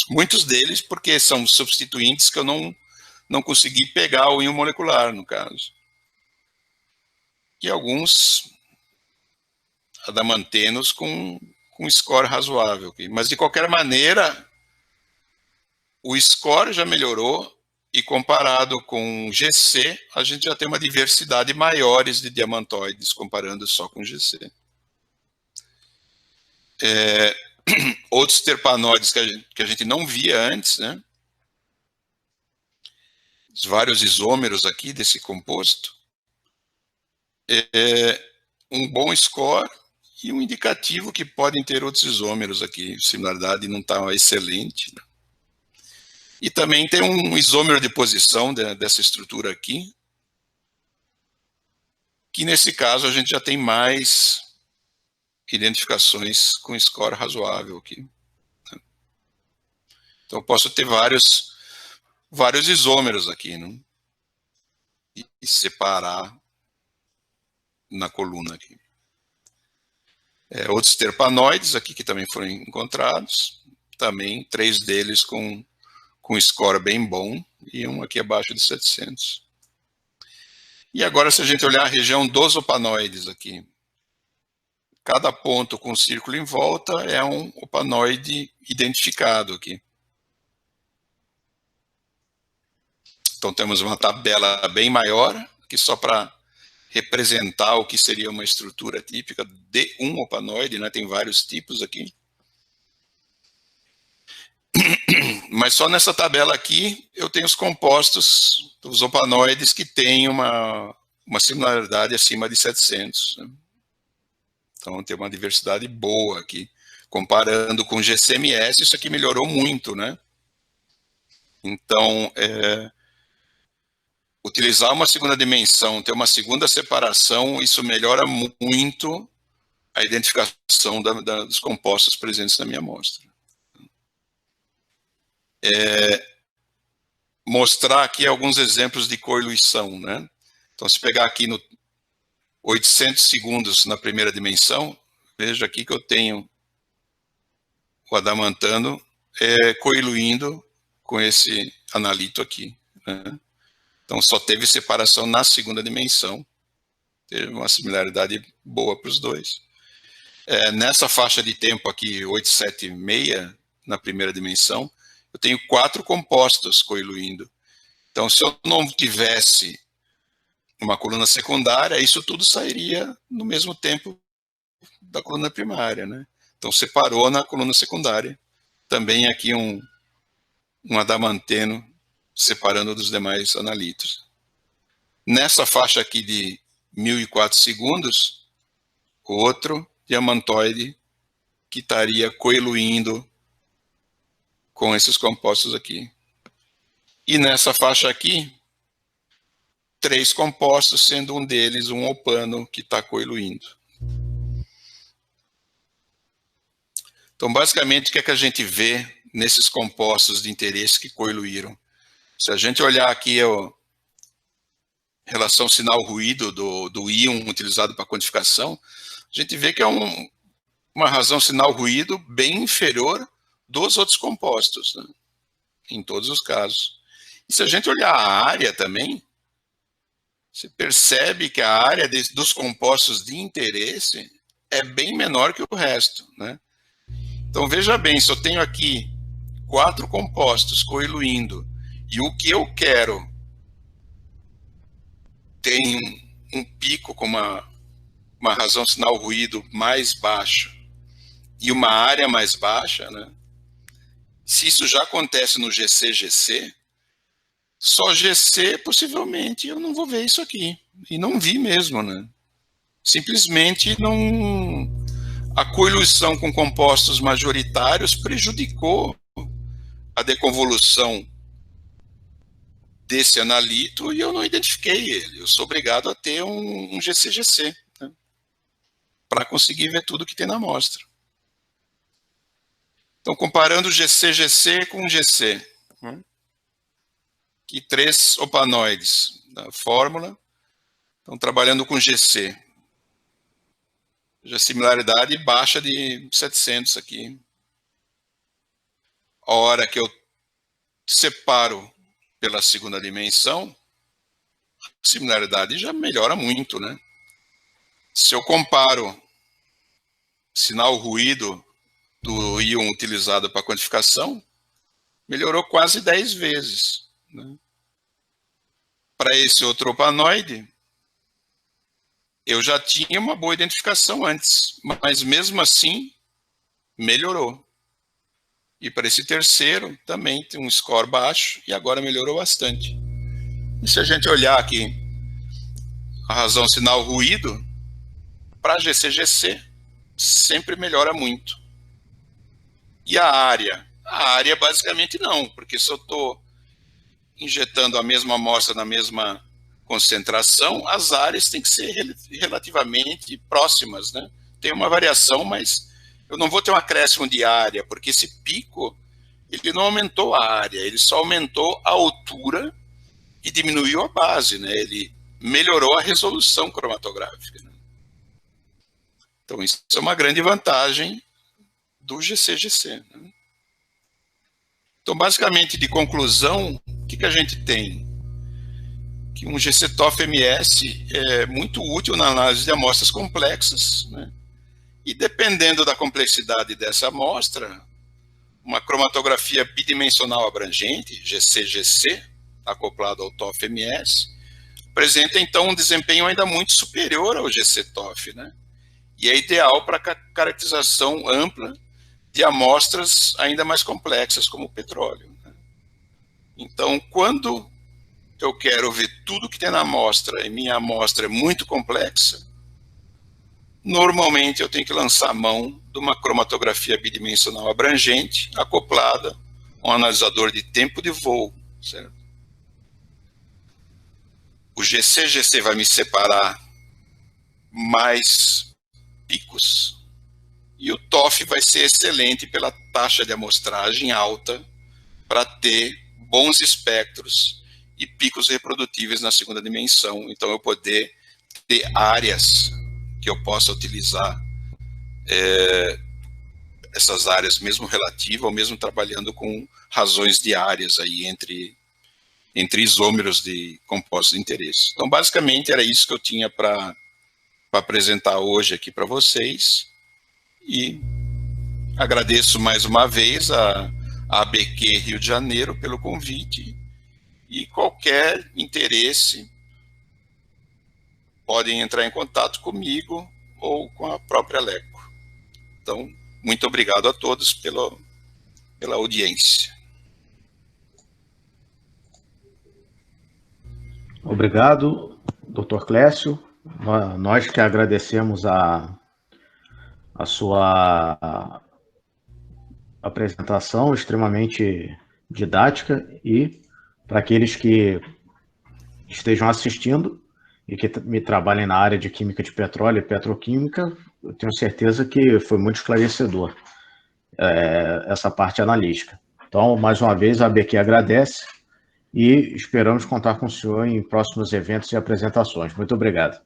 Muitos deles porque são substituintes que eu não consegui pegar o íon molecular, no caso. E alguns adamantenos com score razoável. Mas, de qualquer maneira, o score já melhorou e, comparado com GC, a gente já tem uma diversidade maiores de diamantoides, comparando só com GC. Outros terpanoides que a gente não via antes, né? Os vários isômeros aqui desse composto. Um bom score e um indicativo que podem ter outros isômeros aqui. A similaridade não está excelente. Né? E também tem um isômero de posição dessa estrutura aqui, que nesse caso a gente já tem mais identificações com score razoável aqui. Então eu posso ter vários isômeros aqui, né? E separar na coluna aqui. Outros terpanoides aqui que também foram encontrados, também 3 deles com score bem bom e um aqui abaixo de 700. E agora, se a gente olhar a região dos opanoides aqui, cada ponto com círculo em volta é um opanoide identificado aqui. Então temos uma tabela bem maior, que só para representar o que seria uma estrutura típica de um opanoide, né? Tem vários tipos aqui. Mas só nessa tabela aqui eu tenho os compostos dos opanoides que têm uma similaridade acima de 700. Né? Então tem uma diversidade boa aqui. Comparando com GCMS, isso aqui melhorou muito, né? Então, utilizar uma segunda dimensão, ter uma segunda separação, isso melhora muito a identificação dos compostos presentes na minha amostra. Mostrar aqui alguns exemplos de coiluição, né? Então, se pegar aqui no 800 segundos na primeira dimensão, veja aqui que eu tenho o adamantano coiluindo com esse analito aqui, né? Então, só teve separação na segunda dimensão. Teve uma similaridade boa para os dois. Nessa faixa de tempo aqui, 876, na primeira dimensão, eu tenho 4 compostos coiluindo. Então, se eu não tivesse uma coluna secundária, isso tudo sairia no mesmo tempo da coluna primária, né? Então, separou na coluna secundária. Também aqui um adamanteno separando dos demais analitos. Nessa faixa aqui de 1004 segundos, outro diamantoide que estaria coiluindo com esses compostos aqui. E nessa faixa aqui, 3 compostos, sendo um deles um opano que está coiluindo. Então, basicamente, o que é que a gente vê nesses compostos de interesse que coiluíram? Se a gente olhar aqui a relação sinal-ruído do íon utilizado para quantificação, a gente vê que é uma razão sinal-ruído bem inferior dos outros compostos, né? Em todos os casos. E se a gente olhar a área também, você percebe que a área dos compostos de interesse é bem menor que o resto, né? Então, veja bem, se eu tenho aqui 4 compostos coiluindo e o que eu quero tem um pico com uma razão sinal-ruído mais baixa e uma área mais baixa, né? Se isso já acontece no GC-GC, só GC, possivelmente, eu não vou ver isso aqui. E não vi mesmo, né? Simplesmente não... A coiluição com compostos majoritários prejudicou a deconvolução desse analito e eu não identifiquei ele. Eu sou obrigado a ter um GC-GC, né? Para conseguir ver tudo que tem na amostra. Então, comparando GC-GC com GC, né? Aqui 3 opanoides da fórmula, estão trabalhando com GC. Já similaridade baixa de 700 aqui. a hora que eu separo pela segunda dimensão, a similaridade já melhora muito, né? Se eu comparo sinal ruído do íon utilizado para quantificação, melhorou quase 10 vezes, né? Para esse outro opanoide, eu já tinha uma boa identificação antes, mas mesmo assim, melhorou. E para esse terceiro, também tem um score baixo, e agora melhorou bastante. E se a gente olhar aqui, a razão sinal ruído, para GCGC, sempre melhora muito. E a área? A área basicamente não, porque se eu estou injetando a mesma amostra na mesma concentração, as áreas têm que ser relativamente próximas, né? Tem uma variação, mas eu não vou ter um acréscimo de área, porque esse pico, ele não aumentou a área, ele só aumentou a altura e diminuiu a base, né? Ele melhorou a resolução cromatográfica, né? Então, isso é uma grande vantagem do GCGC, né? Então, basicamente, de conclusão, o que a gente tem? Que um GC-TOF-MS é muito útil na análise de amostras complexas, né? E dependendo da complexidade dessa amostra, uma cromatografia bidimensional abrangente, GCGC, acoplado ao TOF-MS, apresenta então um desempenho ainda muito superior ao GC-TOF, né? E é ideal para caracterização ampla de amostras ainda mais complexas, como o petróleo, né? Então, quando eu quero ver tudo que tem na amostra e minha amostra é muito complexa, normalmente eu tenho que lançar a mão de uma cromatografia bidimensional abrangente acoplada a um analisador de tempo de voo, certo? O GCGC vai me separar mais picos e o TOF vai ser excelente pela taxa de amostragem alta para ter bons espectros e picos reprodutíveis na segunda dimensão. Então, eu poder ter áreas que eu possa utilizar, essas áreas mesmo relativas, ou mesmo trabalhando com razões diárias aí entre isômeros de compostos de interesse. Então, basicamente, era isso que eu tinha para apresentar hoje aqui para vocês. E agradeço mais uma vez a ABQ Rio de Janeiro pelo convite. E qualquer interesse, podem entrar em contato comigo ou com a própria Leco. Então, muito obrigado a todos pela audiência. Obrigado, Dr. Clécio. Nós que agradecemos a sua apresentação extremamente didática, e para aqueles que estejam assistindo e que me trabalhem na área de química de petróleo e petroquímica, eu tenho certeza que foi muito esclarecedor essa parte analítica. Então, mais uma vez, a ABQ agradece e esperamos contar com o senhor em próximos eventos e apresentações. Muito obrigado.